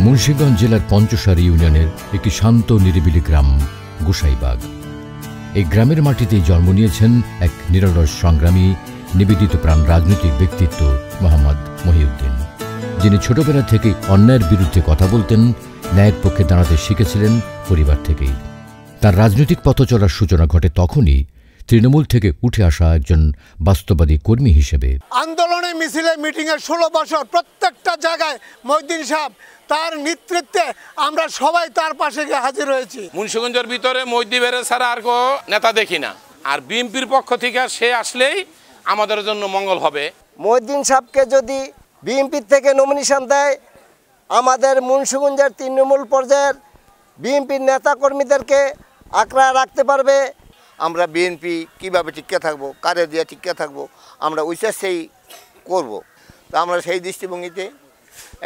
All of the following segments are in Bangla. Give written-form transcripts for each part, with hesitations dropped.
মুন্সিগঞ্জ জেলার পঞ্চসার ইউনিয়নের একটি শান্ত নিরিবিলি গ্রাম গোসাইবাগ। এই গ্রামের মাটিতেই জন্ম নিয়েছেন এক নিরলস সংগ্রামী, নিবেদিত প্রাণ রাজনৈতিক ব্যক্তিত্ব মোহাম্মদ মহিউদ্দিন, যিনি ছোটবেলা থেকেই অন্যায়ের বিরুদ্ধে কথা বলতেন, ন্যায়ের পক্ষে দাঁড়াতে শিখেছিলেন পরিবার থেকেই। তার রাজনৈতিক পথ চলার সূচনা ঘটে তখনই তৃণমূল থেকে উঠে আসা একজন বাস্তববাদী কর্মী হিসেবে। আন্দোলনে, মিছিলে, মিটিংয়ে 16 বছর প্রত্যেকটা জায়গায় মহিউদ্দিন সাহেব তার নেতৃত্বে আমরা সবাই তার পাশে গিয়ে হাজির হয়েছি। মুন্সিগঞ্জের ভিতরে মহিউদ্দিন ছাড়া আর কোনো নেতা দেখি না, আর বিএনপির পক্ষ থেকে সে আসলেই আমাদের জন্য মঙ্গল হবে। মহিউদ্দিন সাহেবকে যদি বিএনপির থেকে নমিনেশন দেয়, আমাদের মুন্সিগঞ্জের তৃণমূল পর্যায়ের বিএনপির নেতাকর্মীদেরকে আঁকড়া রাখতে পারবে। আমরা বিএনপি কীভাবে টিকে থাকবো, কারে দিয়ে টিকে থাকবো, আমরা ওই চেষ্টাই করবো। তো আমরা সেই দৃষ্টিভঙ্গিতে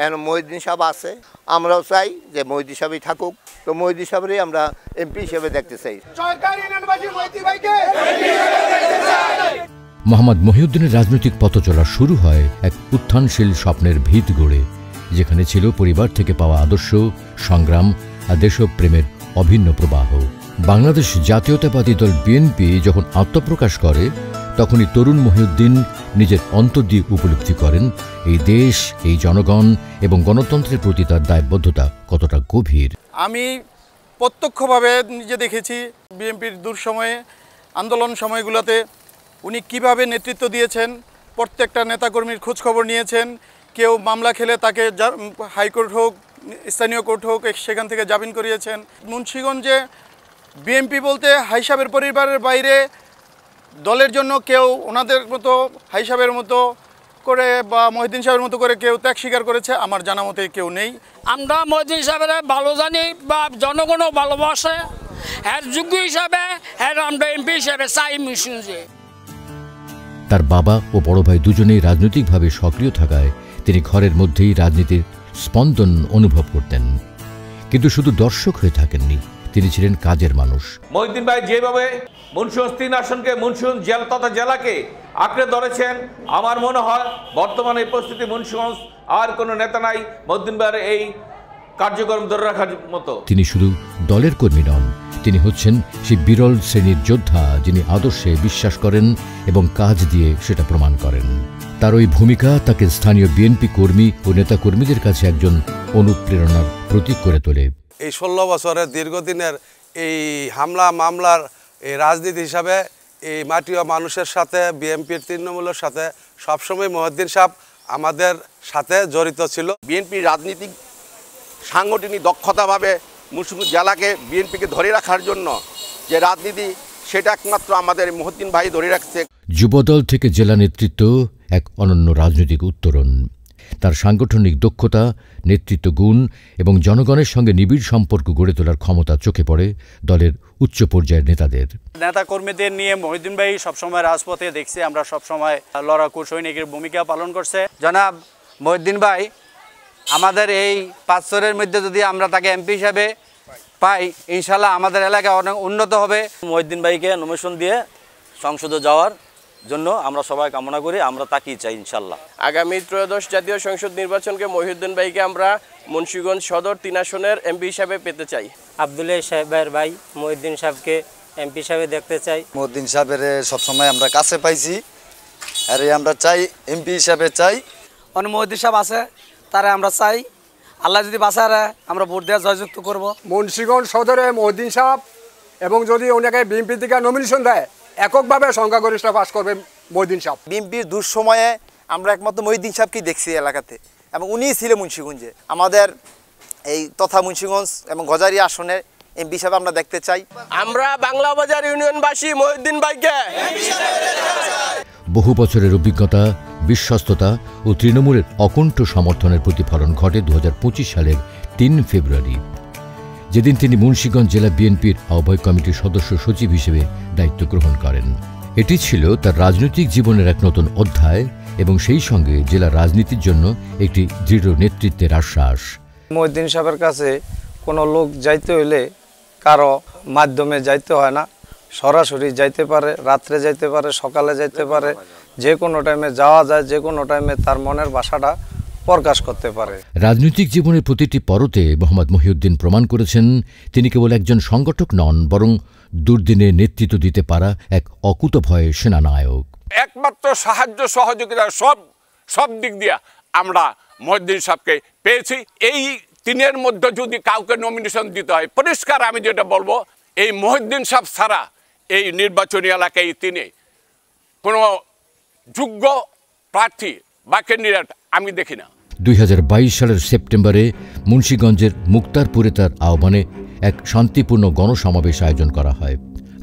এখন মহিউদ্দিন সাহেব আছে, আমরাও চাই যে মহিউদ্দিন সাহেবই থাকুক। তো মহিউদ্দিন সাহেবই আমরা এমপি হিসেবে দেখতে চাই। মোহাম্মদ মহিউদ্দিনের রাজনৈতিক পথ চলা শুরু হয় এক উত্থানশীল স্বপ্নের ভিত গড়ে, যেখানে ছিল পরিবার থেকে পাওয়া আদর্শ, সংগ্রাম আর দেশপ্রেমের অভিন্ন প্রবাহ। বাংলাদেশ জাতীয়তাবাদী দল বিএনপি যখন আত্মপ্রকাশ করে, তখনই তরুণ মহিউদ্দিন নিজের অন্তর দিয়ে উপলব্ধি করেন এই দেশ, এই জনগণ এবং গণতন্ত্রের প্রতি তার দায়বদ্ধতা কতটা গভীর। আমি প্রত্যক্ষভাবে নিজে দেখেছি বিএনপির দুঃসময়ে, আন্দোলন সময়গুলোতে উনি কিভাবে নেতৃত্ব দিয়েছেন, প্রত্যেকটা নেতাকর্মীর খোঁজখবর নিয়েছেন। কেউ মামলা খেলে তাকে হাইকোর্ট হোক, স্থানীয় কোর্ট হোক, সেখান থেকে জামিন করিয়েছেন। মুন্সিগঞ্জে বিএনপি বলতে হাই সাহেবের পরিবারের বাইরে দলের জন্য কেউ ওনাদের মতো, হাই সাহেবের মতো করে বা মহিউদ্দিন সাহেবের মতো করে কেউ ত্যাগ স্বীকার করেছে আমার জানা মতে কেউ নেই। আমরা মহিউদ্দিন সাহেবের ভালো জানি বা জনগণও ভালোবাসে, এর যোগ্য হিসাবে এর আমরা এমপি হিসাবে চাই মুন্সিগঞ্জে। তার বাবা ও বড় ভাই দুজনেই রাজনৈতিকভাবে সক্রিয় থাকায় তিনি ঘরের মধ্যেই রাজনীতির স্পন্দন অনুভব করতেন, কিন্তু শুধু দর্শক হয়ে থাকেননি, তিনি ছিলেন কাজের মানুষ। মহিউদ্দিন ভাই যেভাবে মুন্সিগঞ্জ 3 আসনকে, মুন্সিগঞ্জ জেলা তথা জেলাকে আঁকড়ে ধরেছেন, আমার মনে হয় বর্তমানে এই পরিস্থিতি মুন্সিগঞ্জ আর কোনো নেতা নাই মহিউদ্দিন ভাইয়ের এই কার্যক্রম ধরে রাখার মতো। তিনি শুধু দলের কর্মী নন, তিনি হচ্ছেন সেই বিরল শ্রেণীর যোদ্ধা যিনি আদর্শে বিশ্বাস করেন এবং কাজ দিয়ে সেটা প্রমাণ করেন। তার ওই ভূমিকা তাকে স্থানীয় বিএনপি কর্মী ও নেতাকর্মীদের কাছে একজন অনুপ্রেরণার প্রতীক করে তোলে। এই 16 বছরের দীর্ঘদিনের এই হামলা মামলার এই রাজনীতি হিসাবে এই মাটি ও মানুষের সাথে, বিএনপির তৃণমূলের সাথে সবসময় মহিউদ্দিন সাহেব আমাদের সাথে জড়িত ছিল। বিএনপির রাজনীতিক সাংগঠনিক দক্ষতাভাবে মুন্সিগঞ্জ জেলাকে, বিএনপিকে ধরে রাখার জন্য যে রাজনীতি, সেটা একমাত্র আমাদের মহিউদ্দিন ভাই ধরে রাখছে। যুবদল থেকে জেলা নেতৃত্ব এক অনন্য রাজনৈতিক উত্তরণ। তার সাংগঠনিক দক্ষতা, নেতৃত্ব গুণ এবং জনগণের সঙ্গে নিবিড় সম্পর্ক গড়ে তোলার ক্ষমতা চোখে পড়ে দলের উচ্চ পর্যায়ের নেতাদের। নেতাকর্মীদের নিয়ে মহিউদ্দিন ভাই সবসময় রাজপথে দেখছি, আমরা সবসময় লড়াকু সৈনিকের ভূমিকা পালন করছে। জনাব মহিউদ্দিন ভাই আমাদের এই 5 বছরের মধ্যে যদি আমরা তাকে এমপি হিসাবে পাই, ইনশাল্লাহ আমাদের এলাকা অনেক উন্নত হবে। মহিউদ্দিন ভাইকে নমিনেশন দিয়ে সংসদে যাওয়ার জন্য আমরা সবাই কামনা করি, আমরা তাকিয়ে চাই ইনশাল্লাহ। আগামী 13শ জাতীয় সংসদ নির্বাচনকে মহিউদ্দিন ভাইকে আমরা মুন্সিগঞ্জ সদর 3 আসনের এমপি হিসাবে পেতে চাই। আব্দুল্লাহ সাহেবের ভাই মহিউদ্দিন সাহেবকে এমপি হিসাবে দেখতে চাই। মহিউদ্দিন সাহেবের সবসময় আমরা কাছে পাইছি, আর আমরা চাই এমপি হিসাবে চাই। অনেক মহিউদ্দিন সাহেব আছে, তারা আমরা চাই, আল্লাহ যদি বাঁচায় আমরা ভোট দেওয়া জয়যুক্ত করব। মুন্সিগঞ্জ সদরে মহিউদ্দিন সাহেব এবং যদি ওনাকে বিএনপি থেকে নমিনেশন দেয়, এককভাবে সংখ্যাগরিষ্ঠ পাস করবে মহিউদ্দিন সাহেব। বিএনপির দুঃসময়ে আমরা একমাত্র মহিউদ্দিন সাহেবকেই দেখছি এলাকাতে, এবং উনিই ছিলেন মুন্সিগঞ্জে আমাদের এই তথা মুন্সিগঞ্জ এবং গজারি আসনের এমপি হিসাবে আমরা দেখতে চাই। আমরা বাংলা বাজার ইউনিয়নবাসী মহিউদ্দিন ভাইকে। বহু বছরের অভিজ্ঞতা, বিশ্বস্ততা ও তৃণমূলের অকুণ্ঠ সমর্থনের প্রতিফলন ঘটে 2025 সালের 3 ফেব্রুয়ারি, যেদিন তিনি মুন্সিগঞ্জ জেলা বিএনপির আহ্বায়ক কমিটির সদস্য সচিব হিসেবে দায়িত্ব গ্রহণ করেন। এটি ছিল তার রাজনৈতিক জীবনের এক নতুন অধ্যায় এবং সেই সঙ্গে জেলা রাজনীতির জন্য একটি দৃঢ় নেতৃত্বের আশ্বাস। মহিউদ্দিন সাহেবের কাছে কোনো লোক যাইতে হইলে কারো মাধ্যমে যাইতে হয় না, সরাসরি যাইতে পারে, রাত্রে যাইতে পারে, সকালে যাইতে পারে, যে কোনো টাইমে যাওয়া যায়, যে কোনো টাইমে তার মনের ভাষাটা প্রকাশ করতে পারে। রাজনৈতিক জীবনের প্রতিটি পরতে মোহাম্মদ মহিউদ্দিন প্রমাণ করেছেন তিনি কেবল একজন সংগঠক নন, বরং দুর্দিনে নেতৃত্ব দিতে পারা এক অকুতভয় সেনানায়ক। একমাত্র সাহায্য সহযোগিতা সব দিক দিয়ে আমরা মহিউদ্দিন সাহেবকে পেয়েছি। এই তিনের মধ্যে যদি কাউকে নমিনেশন দিতে হয়, পরিষ্কার আমি যেটা বলবো, এই মহিউদ্দিন সাহেব ছাড়া এই নির্বাচনী এলাকায় তিনি কোনো যোগ্য প্রার্থী বা ক্যান্ডিডেট আমি দেখি না। 2022 সালের সেপ্টেম্বরে মুন্সিগঞ্জের মুক্তারপুরে তার আহ্বানে এক শান্তিপূর্ণ গণসমাবেশ আয়োজন করা হয়।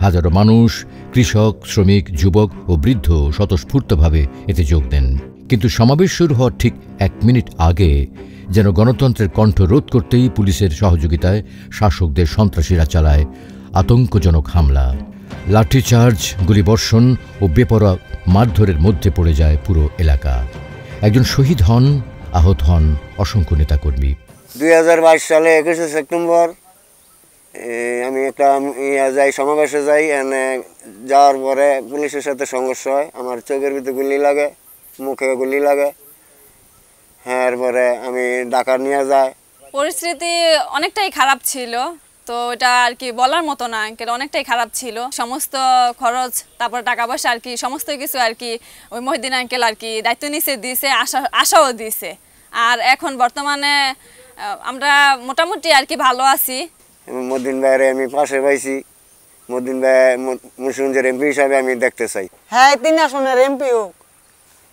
হাজারো মানুষ, কৃষক, শ্রমিক, যুবক ও বৃদ্ধ স্বতঃস্ফূর্তভাবে এতে যোগ দেন। কিন্তু সমাবেশ শুরু হওয়ার ঠিক 1 মিনিট আগে যেন গণতন্ত্রের কণ্ঠ রোধ করতেই পুলিশের সহযোগিতায় শাসকদের সন্ত্রাসীরা চালায় আতঙ্কজনক হামলা। লাঠিচার্জ, গুলিবর্ষণ ও বেপরোয়া মারধরের মধ্যে পড়ে যায় পুরো এলাকা। একজন শহীদ হন, আহত হন অসংখ্য নেতাকর্মী। 2022 সালে 21শে সেপ্টেম্বর আমি একটা যাই সমাবেশে যাই, এনে যাওয়ার পরে পুলিশের সাথে সংঘর্ষ হয়। আমার চোখের ভিতরে গুলি লাগে, মুখে গুলি লাগে। হ্যাঁ, এরপরে আমি ঢাকা নিয়ে যাই। পরিস্থিতি অনেকটাই খারাপ ছিল, তো এটা আর কি বলার মতো না, অনেকটাই খারাপ ছিল। সমস্ত খরচ, তারপর টাকা পয়সা আর কি সমস্ত কিছু আর কি ওই মহিউদ্দিন আঙ্কেল আর কি দায়িত্ব নিচে দিয়েছে, আশাও দিয়েছে। আর এখন বর্তমানে আমরা মোটামুটি আর কি ভালো আছি। মহিউদ্দিন ভাইয়ের আমি পাশে পাইছি। মহিউদ্দিন ভাই মুন্সিগঞ্জের এমপি হিসাবে আমি দেখতে চাই। হ্যাঁ, 3 আসনের এমপি হোক,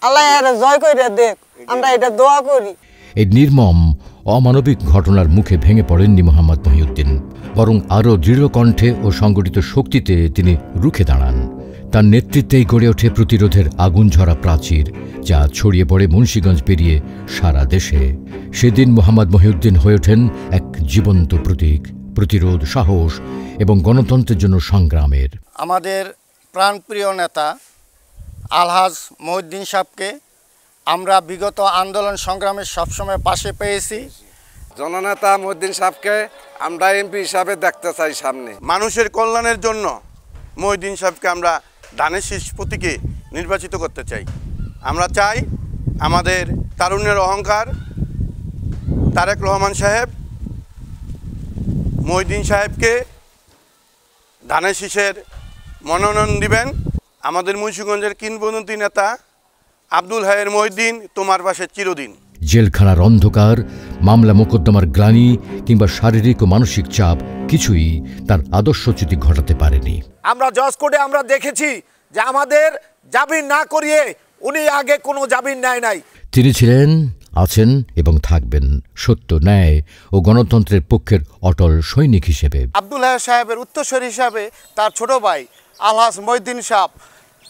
আল্লাহ এর জয় করে দেখ, আমরা এটা দোয়া করি। এই নির্মম অমানবিক ঘটনার মুখে ভেঙে পড়েননি মোহাম্মদ মহিউদ্দিন, বরং আরও দৃঢ় কণ্ঠে ও সংগঠিত শক্তিতে তিনি রুখে দাঁড়ান। তার নেতৃত্বেই গড়ে ওঠে প্রতিরোধের আগুনঝরা প্রাচীর, যা ছড়িয়ে পড়ে মুন্সিগঞ্জ পেরিয়ে সারা দেশে। সেদিন মোহাম্মদ মহিউদ্দিন হয়ে ওঠেন এক জীবন্ত প্রতীক প্রতিরোধ, সাহস এবং গণতন্ত্রের জন্য সংগ্রামের। আমাদের প্রাণপ্রিয় নেতা আলহাজ মহিউদ্দিন সাহেবকে আমরা বিগত আন্দোলন সংগ্রামে সবসময় পাশে পেয়েছি। জননেতা মহিউদ্দিন সাহেবকে আমরা এমপি হিসাবে দেখতে চাই সামনে। মানুষের কল্যাণের জন্য মহিউদ্দিন সাহেবকে আমরা ধানের শীষ প্রতীকে নির্বাচিত করতে চাই। আমরা চাই আমাদের তারুণ্যের অহংকার তারেক রহমান সাহেব মহিউদ্দিন সাহেবকে ধানের শীষের মনোনয়ন দিবেন। আমাদের মুন্সিগঞ্জের কিংবদন্তি নেতা আব্দুল হায়ের মহিউদ্দিন তোমার পাশে চিরদিন। জেলখানার অন্ধকার, মামলা মোকদ্দমার গ্লানি কিংবা শারীরিক ও মানসিক চাপ কিছুই তার আদর্শচ্যুতি ঘটাতে পারেনি। আমরা জজ কোর্টে আমরা দেখেছি যে আমাদের জামিন না করিয়ে উনি আগে কোনো জামিন নেয় নাই। তিনি ছিলেন, আছেন এবং থাকবেন সত্য, ন্যায় ও গণতন্ত্রের পক্ষের অটল সৈনিক হিসেবে। আব্দুল হাই সাহেবের উত্তরসূরি হিসাবে তার ছোট ভাই আলহাজ মহিউদ্দিন সাহেব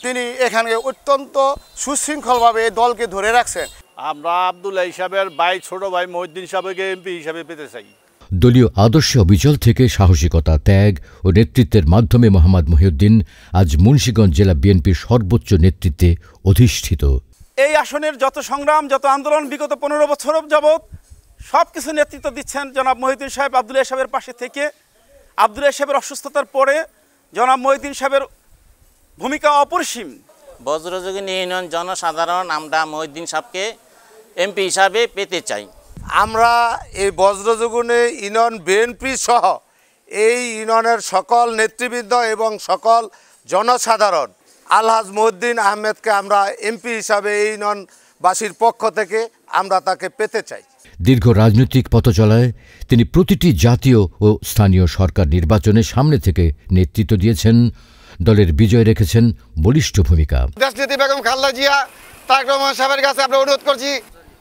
তিনি এখানে অত্যন্ত সুশৃঙ্খলভাবে দলকে ধরে রাখছেন। আমরা আব্দুল হাই সাহেবের ভাই ছোট ভাই মহিউদ্দিন সাহেবকে এমপি হিসাবে পেতে চাই। দলীয় আদর্শে অবিচল থেকে সাহসিকতা, ত্যাগ ও নেতৃত্বের মাধ্যমে মোহাম্মদ মহিউদ্দিন আজ মুন্সিগঞ্জ জেলা বিএনপির সর্বোচ্চ নেতৃত্বে অধিষ্ঠিত। এই আসনের যত সংগ্রাম, যত আন্দোলন বিগত 15 বছর যাবৎ সব কিছু নেতৃত্ব দিচ্ছেন জনাব মহিউদ্দিন সাহেব আব্দুল হাই সাহেবের পাশে থেকে। আব্দুল হাই সাহেবের অসুস্থতার পরে জনাব মহিউদ্দিন সাহেবের ভূমিকা অপরিসীম। বজ্রযোগিনী ইউনিয়ন জনসাধারণ আমরা মহিউদ্দিন সাহেবকে এমপি হিসাবে পেতে চাই। আমরা এই বজ্রযোগিনী ইউনিয়ন বিএনপি সহ এই ইউনিয়নের সকল নেতৃবৃন্দ এবং সকল জনসাধারণ আলহাজ মহিউদ্দিন আহমেদকে আমরা এমপি হিসাবে এই ইউনিয়নবাসীর পক্ষ থেকে আমরা তাকে পেতে চাই। দীর্ঘ রাজনৈতিক পথচলায় তিনি প্রতিটি জাতীয় ও স্থানীয় সরকার নির্বাচনে সামনে থেকে নেতৃত্ব দিয়েছেন, দলের বিজয় রেখেছেন বলিষ্ঠ ভূমিকা। দেশনেত্রী বেগম খালেদা জিয়া তারেক রহমান সাহেবের কাছে আমরা অনুরোধ করছি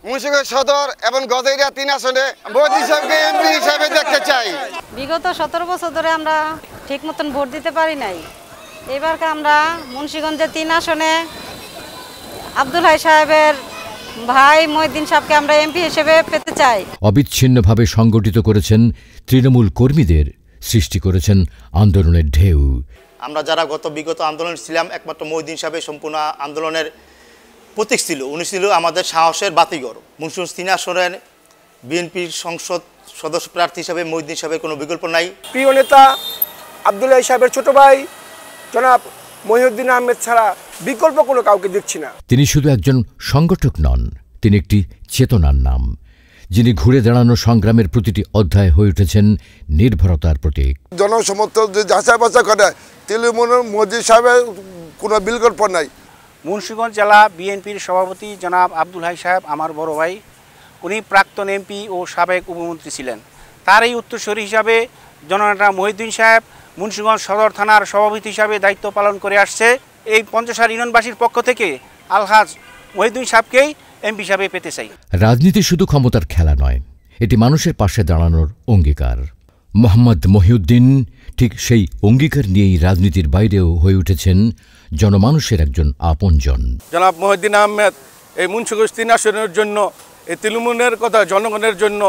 মুন্সিগঞ্জ সদর এবং গজারিয়া 3 আসনে মহিউদ্দিন সাহেবকে এমপি হিসাবে দেখতে চাই। বিগত 17 বছর ধরে আমরা ঠিক মতন ভোট দিতে পারি নাই। এবার আমরা মুন্সিগঞ্জের 3 আসনে আব্দুল হাই সাহেবের ভাই মহিউদ্দিন সাহেবকে আমরা এমপি হিসেবে পেতে চাই। অবিচ্ছিন্নভাবে সংগঠিত করেছেন তৃণমূল কর্মীদের, সৃষ্টি করেছেন আন্দোলনের ঢেউ। আমরা যারা বিগত আন্দোলন ছিলাম একমাত্র মহিউদ্দিন সাহেবের সম্পূর্ণ আন্দোলনের প্রতীক ছিল। উনি ছিল আমাদের সাহসের বাতিঘর। মুন্সিগঞ্জ 3 আসনের বিএনপির সংসদ সদস্য প্রার্থী হিসাবে মহিউদ্দিন সাহেবের কোনো বিকল্প নাই। প্রিয় নেতা আব্দুল হাই সাহেবের ছোট ভাই জনাব মহিউদ্দিন আহমেদ ছাড়া বিকল্প কোনো কাউকে দেখছি না। তিনি শুধু একজন সংগঠক নন, তিনি একটি চেতনার নাম, যিনি ঘুরে দাঁড়ানো সংগ্রামের প্রতিটি অধ্যায় হয়ে উঠেছেন নির্ভরতার প্রতীক। জনসমর্থন যে যাচাই বাছাই করে তৃণমূলের মসজিদ সাহেবের কোনো বিকল্প নাই। মুন্সিগঞ্জ জেলা বিএনপির সভাপতি জনাব আব্দুল হাই সাহেব আমার বড় ভাই, উনি প্রাক্তন এমপি ও সাবেক উপমন্ত্রী ছিলেন। তার এই উত্তরসূরি হিসাবে জননেতা মহিউদ্দিন সাহেব মুন্সিগঞ্জ সদর থানার সভাপতি হিসাবে দায়িত্ব পালন করে আসছে। এই পঞ্চসার ইউনিয়নবাসীর পক্ষ থেকে আলহাজ মহিউদ্দিন সাহেবকেই এমপি হিসাবে পেতে চাই। রাজনীতি শুধু ক্ষমতার খেলা নয়, এটি মানুষের পাশে দাঁড়ানোর অঙ্গীকার। মোহাম্মদ মহিউদ্দিন ঠিক সেই অঙ্গীকার নিয়েই রাজনীতির বাইরেও হয়ে উঠেছেন জনমানুষের একজন আপনজন। জনাব মহিউদ্দিন আহমেদ এই মুন্সিগঞ্জ 3 আসনের জন্য, এই তৃণমূলের কথা জনগণের জন্য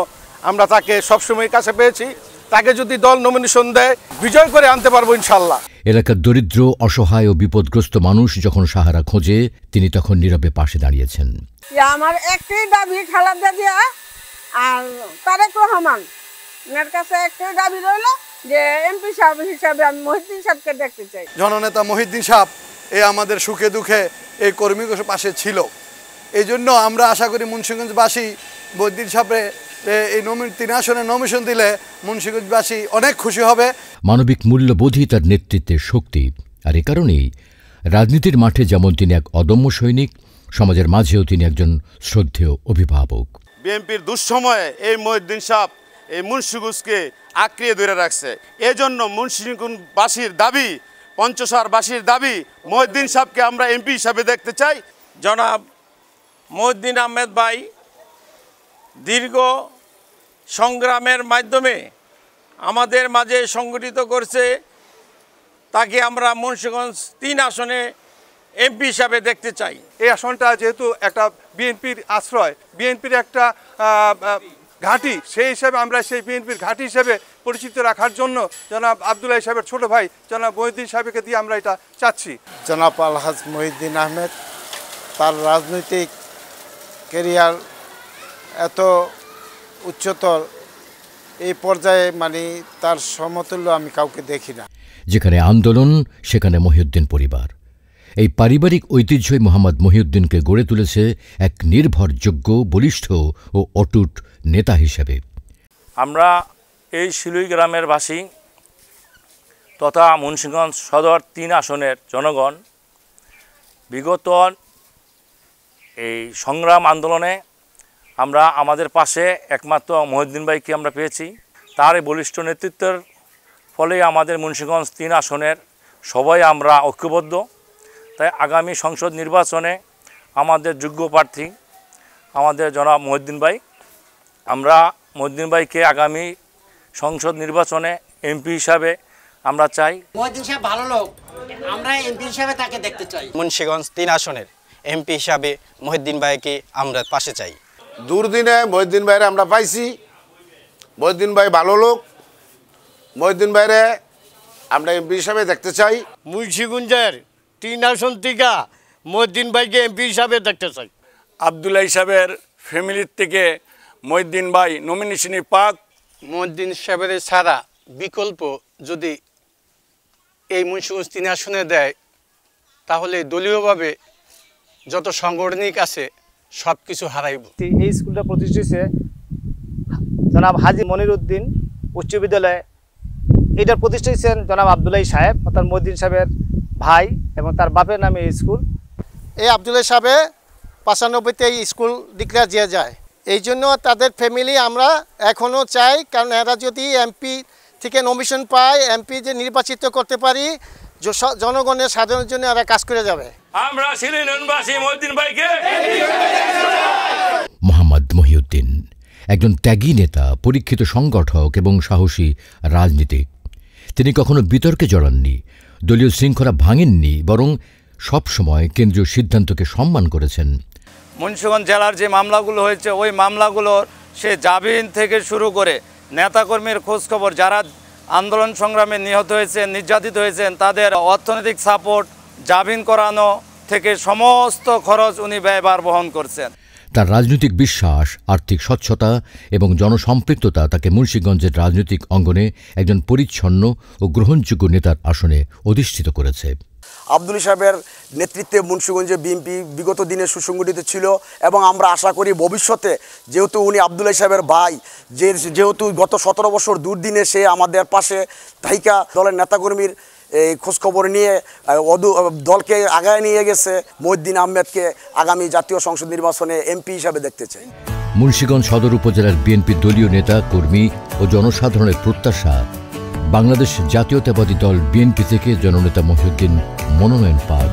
আমরা তাকে সবসময় কাছে পেয়েছি। তাকে যদি দল নমিনেশন দেয় বিজয় করে আনতে পারবো ইনশাল্লাহ। এলাকার দরিদ্র, অসহায় ও বিপদগ্রস্ত মানুষ যখন সাহারা খোঁজে, তিনি তখন নীরবে পাশে দাঁড়িয়েছেন। আমার একটাই দাবি খালেদা জিয়া আর তারেক রহমান এর কাছে একটাই দাবি রইল যে এমপি সাহেব হিসাবে আমি মহিউদ্দিন সাহেবকে দেখতে চাই। জননেতা মহিউদ্দিন সাহেব এই আমাদের সুখে দুঃখে এই কর্মীর পাশে ছিল। এই জন্য আমরা আশা করি মুন্সিগঞ্জবাসী মহিউদ্দিন সাহেবরে এই 3 আসনে নমিনেশন দিলে মুন্সিগঞ্জবাসী অনেক খুশি হবে। মানবিক মূল্যবোধই তার নেতৃত্বের শক্তি, আর এ কারণেই রাজনীতির মাঠে যেমন তিনি এক অদম্য সৈনিক, সমাজের মাঝেও তিনি একজন শ্রদ্ধেয় অভিভাবক। বিএনপির দুঃসময়ে এই মহিউদ্দিন সাহেব এই মুন্সিগঞ্জকে আঁকড়িয়ে ধরে রাখছে। এজন্য মুন্সিগঞ্জবাসীর দাবি, পঞ্চসারবাসীর দাবি, মহিউদ্দিন সাহেবকে আমরা এমপি হিসাবে দেখতে চাই। জনাব মহিউদ্দিন আহমেদ ভাই দীর্ঘ সংগ্রামের মাধ্যমে আমাদের মাঝে সংগঠিত করছে, তাকে আমরা মুন্সিগঞ্জ 3 আসনে এমপি হিসাবে দেখতে চাই। এই আসনটা যেহেতু একটা বিএনপির আশ্রয়, বিএনপির একটা ঘাঁটি, সেই হিসাবে আমরা সেই বিএনপির ঘাঁটি হিসেবে পরিচিত রাখার জন্য জনাব আব্দুল হাই সাহেবের ছোট ভাই জনাব মহিউদ্দিন সাহেবকে দিয়ে আমরা এটা চাচ্ছি। জনাব আলহাজ মহিউদ্দিন আহমেদ তার রাজনৈতিক ক্যারিয়ার এত উচ্চতর, এই পর্যায়ে মানে তার সমতুল্য আমি কাউকে দেখি না। যেখানে আন্দোলন, সেখানে মহিউদ্দিন পরিবার। এই পারিবারিক ঐতিহ্যই মোহাম্মদ মহিউদ্দিনকে গড়ে তুলেছে এক নির্ভরযোগ্য, বলিষ্ঠ ও অটুট নেতা হিসেবে। আমরা এই শিলুই গ্রামের বাসী তথা মুন্সিগঞ্জ সদর 3 আসনের জনগণ বিগত এই সংগ্রাম আন্দোলনে আমরা আমাদের পাশে একমাত্র মহিউদ্দিন ভাইকে আমরা পেয়েছি। তার এই বলিষ্ঠ নেতৃত্বের ফলে আমাদের মুন্সিগঞ্জ 3 আসনের সবাই আমরা ঐক্যবদ্ধ। তাই আগামী সংসদ নির্বাচনে আমাদের যোগ্য প্রার্থী আমাদের জনাব মহিউদ্দিন ভাই, আমরা মহিউদ্দিন ভাইকে আগামী সংসদ নির্বাচনে এমপি হিসাবে আমরা চাই। মহিউদ্দিন সাহেব ভালো লোক, আমরা এমপি হিসাবে তাকে দেখতে চাই। মুন্সিগঞ্জ 3 আসনের এমপি হিসাবে মহিউদ্দিন ভাইকে আমরা পাশে চাই। দুর্দিনে মহিউদ্দিন ভাইরে আমরা পাইছি। মহিউদ্দিন ভাই ভালো লোক, মহিউদ্দিন ভাইরে আমরা এমপি হিসাবে দেখতে চাই। মুন্সিগঞ্জের 3 আসন থেকে মহিউদ্দিন ভাইকে এমপি হিসাবে দেখতে চাই। আব্দুল্লাহ সাহেবের ফ্যামিলির থেকে মহিউদ্দিন ভাই নমিনেশনই পাক। মহিউদ্দিন সাহেবের ছাড়া বিকল্প যদি এই মুন্সিগঞ্জ 3 আসনে দেয়, তাহলে দলীয়ভাবে যত সাংগঠনিক আছে সব কিছু হারাইব। এই স্কুলটা প্রতিষ্ঠিত হয়েছে জনাব হাজী মনিরউদ্দিন উচ্চ বিদ্যালয়। এটার প্রতিষ্ঠা হয়েছেন জনাব আব্দুল্লাহ সাহেব, অর্থাৎ মহিউদ্দিন সাহেবের ভাই, এবং তার বাপের নামে এই স্কুল। এই আব্দুল্লাহ সাহেবে 95-তে এই স্কুল ডিক্লেয়ার দিয়ে যায়। এই জন্য তাদের ফ্যামিলি আমরা এখনও চাই, কারণ এরা যদি এমপি থেকে নমিনেশন পায়, এমপি যে নির্বাচিত করতে পারি, জনগণের সাধারণের জন্য এরা কাজ করে যাবে। আমরা শিলিনবাসী মহিউদ্দিন ভাইকে। মোহাম্মদ মহিউদ্দিন একজন ত্যাগী নেতা, পরীক্ষিত সংগঠক এবং সাহসী রাজনীতিক। তিনি কখনো বিতর্কে জড়াননি, দলীয় শৃঙ্খলা ভাঙেননি, বরং সবসময় কেন্দ্রীয় সিদ্ধান্তকে সম্মান করেছেন। মুন্সিগঞ্জ জেলার যে মামলাগুলো হয়েছে, ওই মামলাগুলোর সে জামিন থেকে শুরু করে নেতাকর্মীর খোঁজখবর, যারা আন্দোলন সংগ্রামে নিহত হয়েছেন, নির্যাতিত হয়েছেন, তাদের অর্থনৈতিক সাপোর্ট, জামিন করানো থেকে সমস্ত খরচ উনি ব্যয়ভার বহন করছেন। তার রাজনৈতিক বিশ্বাস, আর্থিক স্বচ্ছতা এবং জনসম্পৃক্ততা তাকে মুন্সিগঞ্জের রাজনৈতিক অঙ্গনে একজন পরিচ্ছন্ন ও গ্রহণযোগ্য নেতার আসনে অধিষ্ঠিত করেছে। আব্দুল সাহেবের নেতৃত্বে মুন্সিগঞ্জে বিএনপি বিগত দিনে সুসংগঠিত ছিল এবং আমরা আশা করি ভবিষ্যতে যেহেতু উনি আব্দুল সাহেবের ভাই যেহেতু গত 17 বছর দুর্দিনে সে আমাদের পাশে থাইকা দলের নেতাকর্মীর এই খোঁজখবর নিয়ে দলকে আগায় নিয়ে গেছে, মহিউদ্দিন আহমেদকে আগামী জাতীয় সংসদ নির্বাচনে এমপি হিসাবে দেখতে চাই। মুন্সিগঞ্জ সদর উপজেলার বিএনপি দলীয় নেতা কর্মী ও জনসাধারণের প্রত্যাশা বাংলাদেশ জাতীয়তাবাদী দল বিএনপি থেকে জননেতা মহিউদ্দিন মনোনয়ন পাক।